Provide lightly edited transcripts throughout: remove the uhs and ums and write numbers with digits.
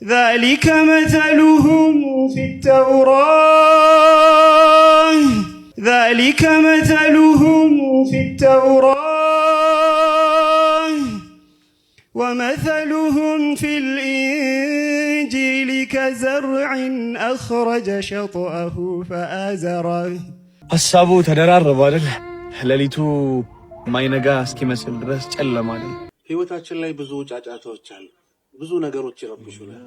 ذلك مثلهم في التوراة ذلك مثلهم في التوراة ومثلهم في الإنجيل كزرع أخرج شطأه فآزره ሐሳቡ ተደራረበ አይደል? ሌሊቱ ማይነጋ እስኪመስል ድረስ ጨለማ አይደል? ህይወታችን ላይ ብዙ ጫጫታዎች አሉ። ብዙ ነገሮች ይረብሹናል።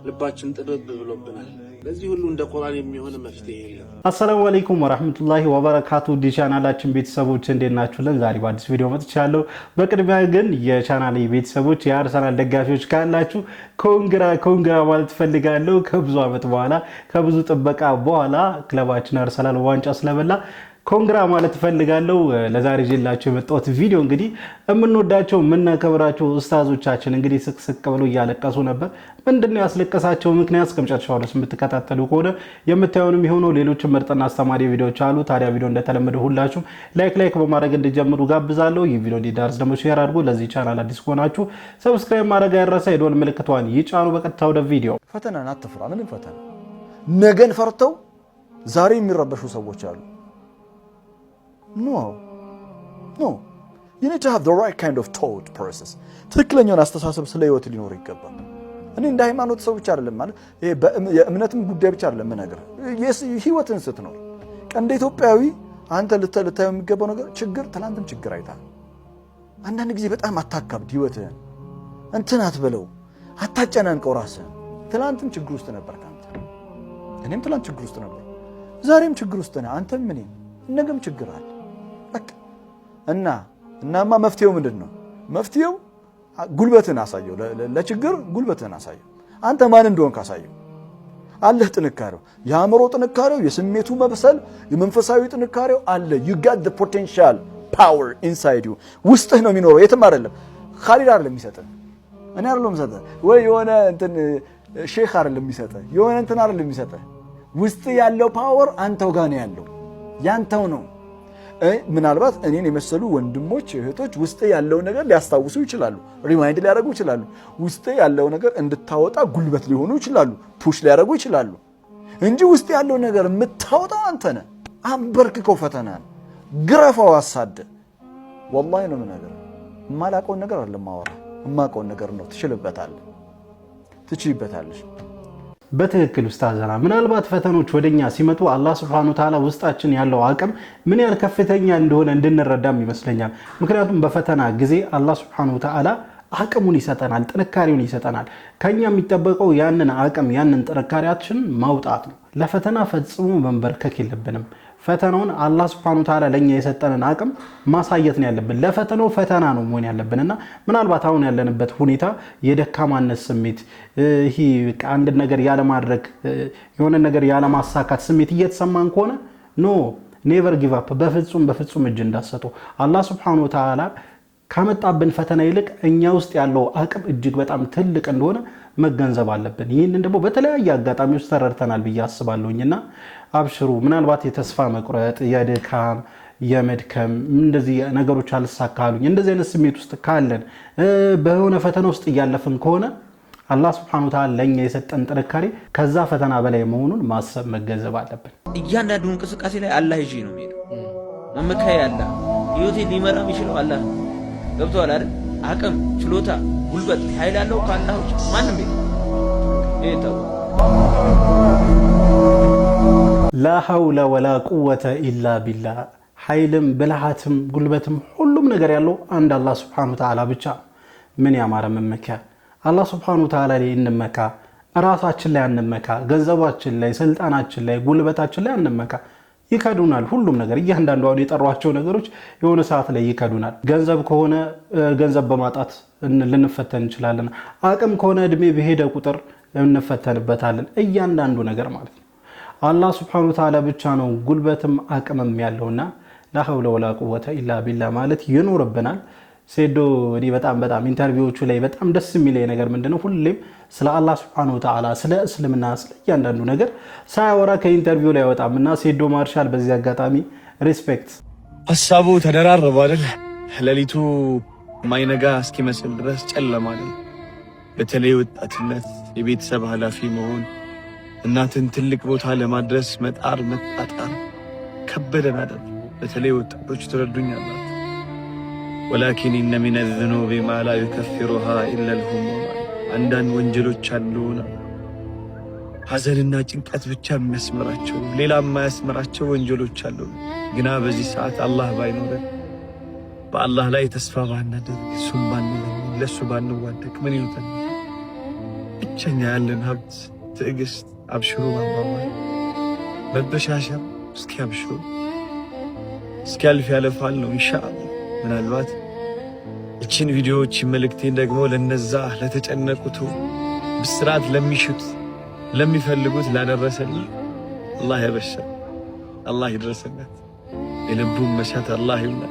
ልባችን ጥብብ ብሎብናል። ለዚህ ሁሉ እንደ ቁርአን የሚሆን መፍትሄ የለም። አሰላሙ አለይኩም ወራህመቱላሂ ወበረካቱ። ቻናላችን ቤተሰቦች እንዴት ናችሁልን? ዛሬ በአዲስ ቪዲዮ መጥቻለሁ። በቅድሚያ ግን የቻናሌ ቤተሰቦች የአርሰናል ደጋፊዎች ካላችሁ ኮንግራ ማለት ፈልጋለሁ። ከብዙ አመት በኋላ ከብዙ ጥበቃ በኋላ ክለባችን አርሰናል ዋንጫ ስለበላ ኮንግራ ማለት ፈልጋለሁ። ለዛሬ ይዤላችሁ የመጣሁት ቪዲዮ እንግዲህ የምንወዳቸው የምናከብራቸው ኡስታዞቻችን እንግዲህ ስቅስቅ ብለው እያለቀሱ ነበር። ምንድነው ያስለቀሳቸው ምክንያት? እስከመጨረሻው ድረስ የምትከታተሉ ከሆነ የምታዩንም የሆነው ሌሎች ምርጥና አስተማሪ ቪዲዮዎች አሉ። ታዲያ ቪዲዮ እንደተለመደው ሁላችሁም ላይክ በማድረግ እንድጀምሩ ጋብዛለሁ። ይህ ቪዲዮ እንዲዳርስ ደግሞ ሼር አድርጉ። ለዚህ ቻናል አዲስ ከሆናችሁ ሰብስክራይብ ማድረግ አይረሳ። የደወል ምልክቷን ይጫኑ። በቀጥታ ወደ ቪዲዮ። ፈተናን አትፍራ። ምንም ፈተና ነገን ፈርተው ዛሬ የሚረበሹ ሰዎች አሉ። No. You need to have the right kind of thought process. ትክክለኛውን አስተሳሰብ ስለ ህይወት ሊኖር ይገባል። እኔ እንደ ሃይማኖት ሰው ብቻ አይደለም ማለት ይሄ የእምነትም ጉዳይ ብቻ አይደለም ነገር ህይወትን ስትኖር እንደ ኢትዮጵያዊ አንተ ልታየው የሚገባው ነገር ችግር ትላንትም ችግር አይታ አንዳንድ ጊዜ በጣም አታካብድ ህይወትን እንትን አትበለው አታጨናንቀው ራስህን። ትላንትም ችግር ውስጥ ነበርክ አንተ፣ እኔም ትላንት ችግር ውስጥ ነበር፣ ዛሬም ችግር ውስጥ ነህ አንተም እኔም፣ ነገም ችግር አለ። እናማ መፍትሄው ምንድነው? መፍትሄው ጉልበትን አሳየው። ለችግር ጉልበትን አሳየው። አንተ ማን እንደሆንክ አሳየው። አለህ ጥንካሬው፣ የአእምሮ ጥንካሬው፣ የስሜቱ መብሰል፣ የመንፈሳዊ ጥንካሬው አለ። you got the potential power inside you። ውስጥህ ነው የሚኖረው፣ የትም አይደለም። ኻሊድ አይደለም የሚሰጥህ፣ እኔ አይደለም የምሰጥህ፣ ወይ የሆነ እንትን ሼክ አይደለም የሚሰጥህ፣ የሆነ እንትን አይደለም የሚሰጥህ። ውስጥ ያለው ፓወር አንተው ጋር ነው ያለው፣ ያንተው ነው። ምናልባት እኔን የመሰሉ ወንድሞች እህቶች ውስጥ ያለው ነገር ሊያስታውሱ ይችላሉ፣ ሪማይንድ ሊያደርጉ ይችላሉ። ውስጥ ያለው ነገር እንድታወጣ ጉልበት ሊሆኑ ይችላሉ፣ ፑሽ ሊያደርጉ ይችላሉ እንጂ ውስጥ ያለው ነገር የምታወጣው አንተ ነህ። አንበርክከው፣ ፈተናን ግረፋው፣ አሳደ። ወላሂ ነው ነገር የማላውቀውን ነገር አይደለም ማወራ፣ የማውቀውን ነገር ነው። ትችይበታለሽ። በትክክል ኡስታዝና ምናልባት ፈተኖች ወደኛ ሲመጡ አላህ Subhanahu Wa Ta'ala ውስጣችን ያለው አቅም ምን ያህል ከፍተኛ እንደሆነ እንድንረዳም ይመስለኛል። ምክንያቱም በፈተና ጊዜ አላህ Subhanahu Wa Ta'ala አቅሙን ይሰጠናል፣ ጥንካሬውን ይሰጠናል። ከኛ የሚጠበቀው ያንን አቅም ያንን ጥንካሬያችን ማውጣት ነው። ለፈተና ፈጽሞ መንበርከክ የለብንም። ፈተናውን አላህ Subhanahu Wa Ta'ala ለኛ የሰጠንን አቅም ማሳየት ነው ያለብን። ለፈተናው ፈተና ነው መሆን ያለብንና ምናልባት አሁን ያለንበት ሁኔታ የደካማነት ስሜት ይሄ አንድ ነገር ያለ ማድረግ የሆነ ነገር ያለ ማሳካት ስሜት እየተሰማን ከሆነ ኔቨር ጊቭ አፕ፣ በፍጹም እጅ እንዳሰጡ አላህ Subhanahu Wa Ta'ala ካመጣብን ፈተና ይልቅ እኛ ውስጥ ያለው አቅም እጅግ በጣም ትልቅ እንደሆነ መገንዘብ አለብን። ይሄንን ደግሞ በተለያየ አጋጣሚዎች ተረድተናል ብዬ አስባለሁኝና አብሽሩ። ምናልባት የተስፋ መቁረጥ፣ የድካም፣ የመድከም እንደዚህ ነገሮች አልሳካሉኝ እንደዚህ አይነት ስሜት ውስጥ ካለን በሆነ ፈተና ውስጥ እያለፍን ከሆነ አላህ Subhanahu Wa Ta'ala ለኛ የሰጠን ጥንካሬ ከዛ ፈተና በላይ መሆኑን ማሰብ መገንዘብ አለብን። እያንዳንዱ እንቅስቃሴ ላይ አላህ ይዤ ነው የሚሄደው። መመካይ አላህ ህይወቴ ሊመራ የሚችለው አላህ ነው። ገብቶሃል አይደል? አቅም፣ ችሎታ፣ ጉልበት፣ ኃይል ያለው ከአላህ ውጭ ማንም የለም። ላ ሐውለ ወላ ቁወተ ኢላ ቢላህ። ኃይልም ብልሃትም ጉልበትም ሁሉም ነገር ያለው አንድ አላህ Subhanahu Wa Ta'ala ብቻ። ምን ያማረ መመኪያ! አላህ Subhanahu Wa Ta'ala ላይ እንመካ፣ ራሳችን ላይ አንመካ፣ ገንዘባችን ላይ፣ ስልጣናችን ላይ፣ ጉልበታችን ላይ አንመካ። ይከዱናል ሁሉም ነገር። እያንዳንዱ አሁን የጠሯቸው ነገሮች የሆነ ሰዓት ላይ ይከዱናል። ገንዘብ ከሆነ ገንዘብ በማጣት ልንፈተን እንችላለን። አቅም ከሆነ እድሜ በሄደ ቁጥር እንፈተንበታለን። እያንዳንዱ ነገር ማለት ነው አላህ Subhanahu Wa Ta'ala ብቻ ነው ጉልበትም አቅምም ያለውና ላ ሐውለ ወላ ቁወተ ኢላ ቢላህ ማለት ይኖርብናል። ሴዶ እኔ በጣም ኢንተርቪዎቹ ላይ በጣም ደስ የሚለኝ ነገር ምንድነው? ሁሌም ስለ አላህ Subhanahu Wa Ta'ala ስለ እስልምና ስለ እያንዳንዱ ነገር ሳያወራ ከኢንተርቪው ላይ አይወጣምና ሴዶ ማርሻል በዚህ አጋጣሚ ሪስፔክት። ሐሳቡ ተደራረበ አይደል? ሌሊቱ ማይነጋ እስኪመስል ድረስ ጨለማ አይደል? በተለይ ወጣትነት የቤተሰብ ኃላፊ መሆን እናትን ትልቅ ቦታ ለማድረስ መጣር መጣጣር ከበደን አይደል? በተለይ ወጣቶች ትረዱኛላችሁ። ወላኪን ኢነ ሚነ ዙኑቢ ማ ላ ዩከፍሩሃ ኢላ አልሁሙም። አንዳንድ ወንጀሎች አሉና ሐዘንና ጭንቀት ብቻ የሚያስመራቸው ሌላ የማያስመራቸው ወንጀሎች አሉ። ግና በዚህ ሰዓት አላህ ባይኖረን በአላህ ላይ ተስፋ ባናደርግ እሱም ባንለምን ለሱ ባንዋደቅ ምን ይሉታል? ብቸኛ ያለን ሀብት ትዕግስት፣ አብሽሩ ማማማር፣ መበሻሸር። እስኪ አብሽሩ እስኪያልፍ ያለፋል ነው ኢንሻአላህ። ምናልባት እቺን ቪዲዮዎች መልእክቴን ደግሞ ለነዛ ለተጨነቁት ብስራት ለሚሹት ለሚፈልጉት ላደረሰልኝ አላህ ያበሽር፣ አላህ ይድረስለት። የልቡን መሻት አላህ ይሙላ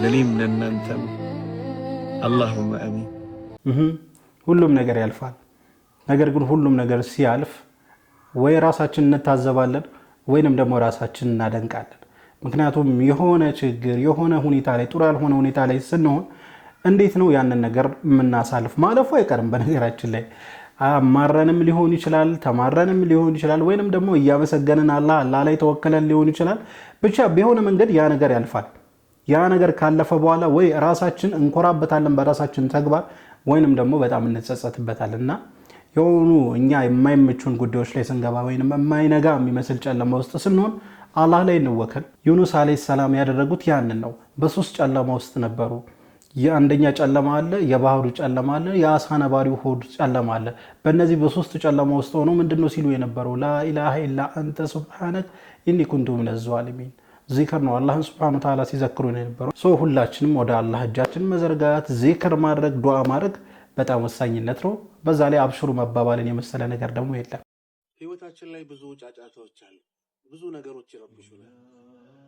ለኔም ለእናንተም አላሁመ አሚን። ሁሉም ነገር ያልፋል። ነገር ግን ሁሉም ነገር ሲያልፍ ወይ ራሳችን እንታዘባለን ወይንም ደግሞ ራሳችን እናደንቃለን። ምክንያቱም የሆነ ችግር የሆነ ሁኔታ ላይ ጥሩ ያልሆነ ሁኔታ ላይ ስንሆን እንዴት ነው ያንን ነገር የምናሳልፍ? ማለፉ አይቀርም። በነገራችን ላይ አማረንም ሊሆን ይችላል፣ ተማረንም ሊሆን ይችላል፣ ወይንም ደግሞ እያመሰገንን አላህ ላይ ተወከለን ሊሆን ይችላል። ብቻ በሆነ መንገድ ያ ነገር ያልፋል። ያ ነገር ካለፈ በኋላ ወይ ራሳችን እንኮራበታለን በራሳችን ተግባር ወይንም ደግሞ በጣም እንጸጸትበታለን። እና የሆኑ እኛ የማይመቹን ጉዳዮች ላይ ስንገባ ወይንም የማይነጋ የሚመስል ጨለማ ውስጥ ስንሆን አላህ ላይ እንወከል። ዩኑስ አለይሂ ሰላም ያደረጉት ያንን ነው። በሶስት ጨለማ ውስጥ ነበሩ። የአንደኛ ጨለማ አለ፣ የባህሩ ጨለማ አለ፣ የአሳ ነባሪው ሆድ ጨለማ አለ። በእነዚህ በሶስት ጨለማ ውስጥ ሆነው ምንድነው ሲሉ የነበረው? ላኢላሃ ኢላ አንተ ሱብሃነክ ኢኒ ኩንቱ ሚነ ዛሊሚን። ዚክር ነው። አላህን ሱብሃነሁ ወተዓላ ሲዘክሩ ነው የነበረው። ሁላችንም ወደ አላህ እጃችን መዘርጋት፣ ዚክር ማድረግ፣ ዱዓ ማድረግ በጣም ወሳኝነት ነው። በዛ ላይ አብሽሩ መባባልን የመሰለ ነገር ደግሞ የለም። ህይወታችን ላይ ብዙ ጫጫታዎች አሉ። ብዙ ነገሮች ይረብሹናል።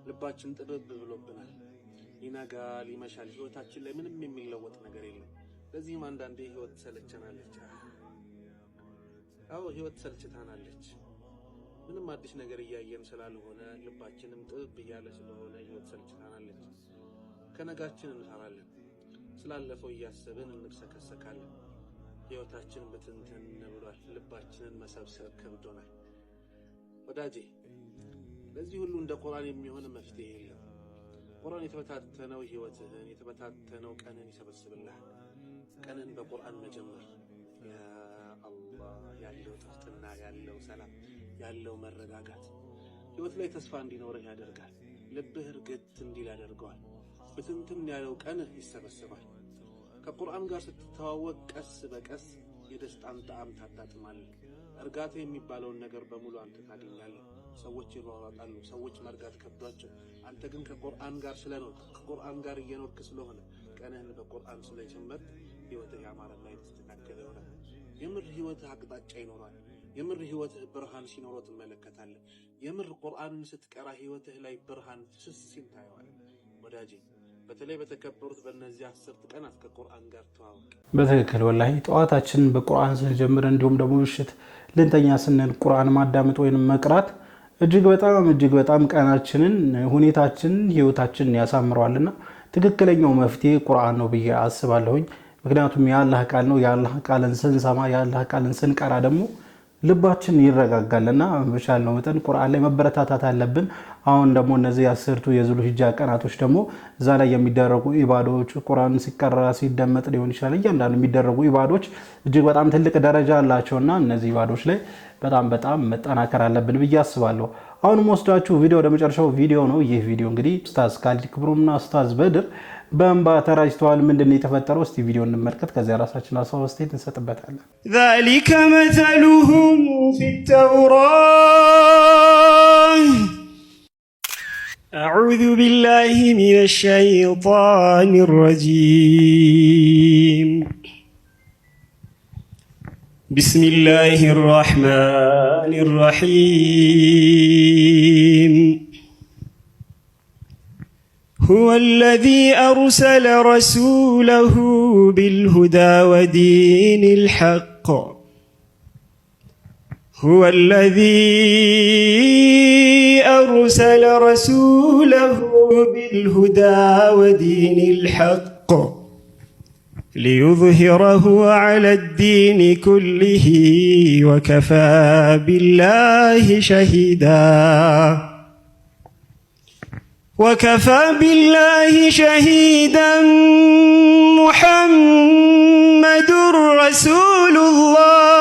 ልባችን ጥብብ ብሎብናል። ይነጋል ይመሻል። ህይወታችን ላይ ምንም የሚለወጥ ነገር የለም። ለዚህም አንዳንዴ ህይወት ሰለቸናለች። አዎ ህይወት ሰልችታናለች። ምንም አዲስ ነገር እያየን ስላልሆነ ልባችንም ጥብብ እያለ ስለሆነ ህይወት ሰልችታናለች። ከነጋችን እንፈራለን። ስላለፈው እያሰብን እንብሰከሰካለን። ህይወታችን በትንትን ብሏል። ልባችንን መሰብሰብ ከብዶናል። ወዳጄ ለዚህ ሁሉ እንደ ቁርአን የሚሆን መፍትሄ የለም። ቁርአን የተበታተነው ህይወትህን የተበታተነው ቀንን ይሰበስብልሃል። ቀንን በቁርአን መጀመር ያ አላህ ያለው ጥፍጥና ያለው ሰላም ያለው መረጋጋት ህይወት ላይ ተስፋ እንዲኖርህ ያደርጋል። ልብህ እርግጥ እንዲል ያደርገዋል። በትንትን ያለው ቀንህ ይሰበስባል። ከቁርአን ጋር ስትተዋወቅ ቀስ በቀስ የደስታን ጣዕም ታጣጥማለህ። እርጋታ የሚባለውን ነገር በሙሉ አንተ ታገኛለህ። ሰዎች ይሯሯጣሉ፣ ሰዎች መርጋት ከብዷቸው፣ አንተ ግን ከቁርአን ጋር ስለኖርክ ከቁርአን ጋር እየኖርክ ስለሆነ ቀንህን በቁርአን ስለጀመርክ ህይወትህ ያማረና የተስተካከለ ይሆናል። የምር ህይወትህ አቅጣጫ ይኖራል። የምር ህይወትህ ብርሃን ሲኖረው ትመለከታለህ። የምር ቁርአንን ስትቀራ ህይወትህ ላይ ብርሃን ስስ ሲል ታየዋለህ። ወዳጄ በተለይ በተከበሩት በእነዚህ 10 ቀናት ከቁርአን ጋር ተዋወቅ። በትክክል ወላሂ ጠዋታችንን በቁርአን ስንጀምር እንዲሁም ደግሞ ምሽት ልንተኛ ስንል ቁርአን ማዳመጥ ወይንም መቅራት እጅግ በጣም ቀናችንን፣ ሁኔታችንን፣ ህይወታችንን ያሳምረዋልና ትክክለኛው መፍትሄ ቁርአን ነው ብዬ አስባለሁኝ። ምክንያቱም የአላህ ቃል ነው። የአላህ ቃልን ስንሰማ የአላህ ቃልን ስንቀራ ደግሞ ልባችን ይረጋጋልና በቻልነው መጠን ቁርአን ላይ መበረታታት አለብን። አሁን ደግሞ እነዚህ 10ቱ የዙልሂጃ ቀናቶች ደግሞ እዛ ላይ የሚደረጉ ኢባዶች ቁርአን ሲቀራ ሲደመጥ ሊሆን ይችላል። እያንዳንዱ የሚደረጉ ኢባዶች እጅግ በጣም ትልቅ ደረጃ አላቸውና እነዚህ ኢባዶች ላይ በጣም መጠናከር አለብን ብዬ አስባለሁ። አሁን ወስዳችሁ ቪዲዮ ወደ መጨረሻው ቪዲዮ ነው። ይህ ቪዲዮ እንግዲህ ኡስታዝ ካሊድ ክብሩና ኡስታዝ በድር በእንባ ተራጅተዋል። ምንድነው የተፈጠረው? እስቲ ቪዲዮ እንመልከት። ከዚያ ራሳችን አስተያየት እንሰጥበታለን። ذلك مثلهم في التوراة أعوذ بالله من الشيطان الرجيم بسم الله الرحمن الرحيم هو الذي أرسل رسوله بالهدى ودين الحق هو الذي أرسل رسوله بالهدى ودين الحق ليظهره على الدين كله وكفى بالله شهيدا وكفى بالله شهيدا محمد رسول الله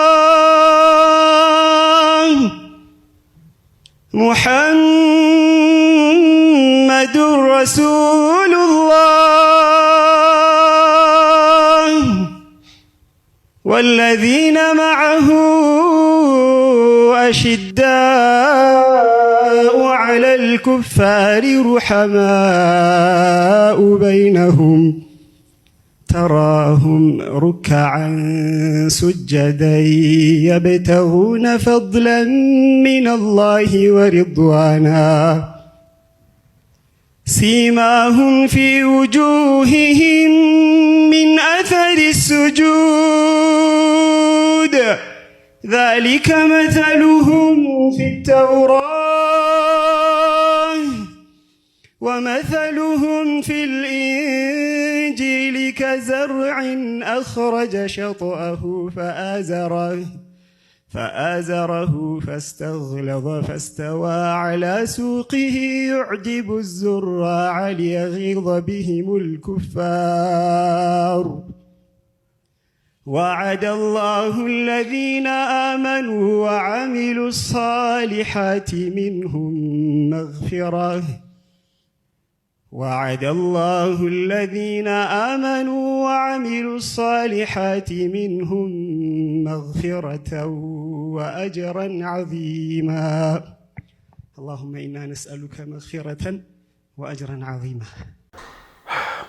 محمد رسول الله والذين معه أشداء على الكفار رحماء بينهم تراهم ركعا سجدا يبتغون فضلا من الله ورضوانا سيماهم في وجوههم من أثر السجود ذلك مثلهم في التوراة ومثلهم في الإنجيل كزرع أخرج شطأه فآزره فاستغلظ فاستوى على سوقه يعجب الزراع ليغيظ بهم الكفار وعد الله الذين آمنوا وعملوا الصالحات منهم مغفرة وعد الله الذين آمنوا وعملوا الصالحات منهم مغفرة وأجرا عظيما اللهم إنا نسألك مغفرة وأجرا عظيما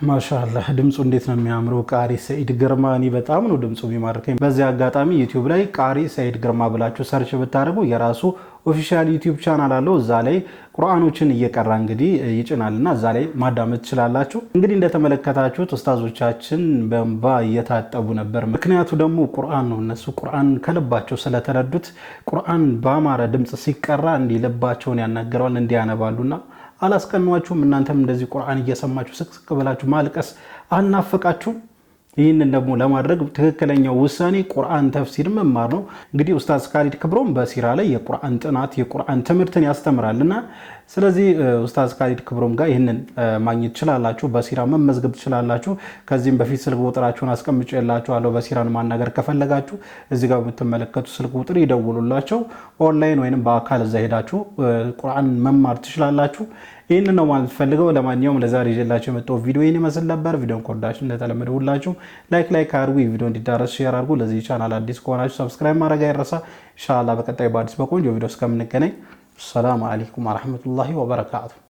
ማሻአላህ ድምጹ እንዴት ነው የሚያምረው ቃሪ ሰይድ ግርማኒ በጣም ነው ድምጹ የሚማርከኝ በዚህ አጋጣሚ ዩቲዩብ ላይ ቃሪ ሰይድ ግርማ ብላችሁ ሰርች ብታደርጉ የራሱ ኦፊሻል ዩቲዩብ ቻናል አለው እዛ ላይ ቁርአኖችን እየቀራ እንግዲህ ይጭናልና እዛ ላይ ማዳመጥ ትችላላችሁ እንግዲህ እንደተመለከታችሁት ኡስታዞቻችን በእንባ እየታጠቡ ነበር ምክንያቱ ደግሞ ቁርአን ነው እነሱ ቁርአን ከልባቸው ስለተረዱት ቁርአን በአማረ ድምጽ ሲቀራ እንዲልባቸውን ያናገራል እንዲያነባሉና አላስቀኗችሁም እናንተም እንደዚህ ቁርአን እየሰማችሁ ስቅስቅ ብላችሁ ማልቀስ አናፈቃችሁ ይህንን ደግሞ ለማድረግ ትክክለኛው ውሳኔ ቁርአን ተፍሲር መማር ነው እንግዲህ ኡስታዝ ካሊድ ክብሮም በሲራ ላይ የቁርአን ጥናት የቁርአን ትምህርትን ያስተምራልና ስለዚህ ኡስታዝ ካሊድ ክብሮም ጋር ይህንን ማግኘት ትችላላችሁ በሲራ መመዝገብ ትችላላችሁ ከዚህም በፊት ስልክ ቁጥራችሁን አስቀምጬላችኋለሁ በሲራን ማናገር ከፈለጋችሁ እዚህ ጋር የምትመለከቱ ስልክ ቁጥር ይደውሉላችሁ ኦንላይን ወይንም በአካል እዛ ሄዳችሁ ቁርአን መማር ትችላላችሁ ይሄን ነው ማለት ፈልገው ለማንኛውም ለዛሬ ይዤላችሁ የመጣው ቪዲዮ ይሄን ይመስል ነበር ቪዲዮን ከወዳችሁ እንደተለመደው ሁላችሁ ላይክ አድርጉ ቪዲዮ እንዲዳረስ ሼር አድርጉ ለዚህ ቻናል አዲስ ከሆናችሁ ሰብስክራይብ ማድረግ አይረሳ ኢንሻአላህ በቀጣይ በአዲስ በቆንጆ ቪዲዮ እስከምንገናኝ ሰላም አለይኩም ወራህመቱላሂ ወበረካቱ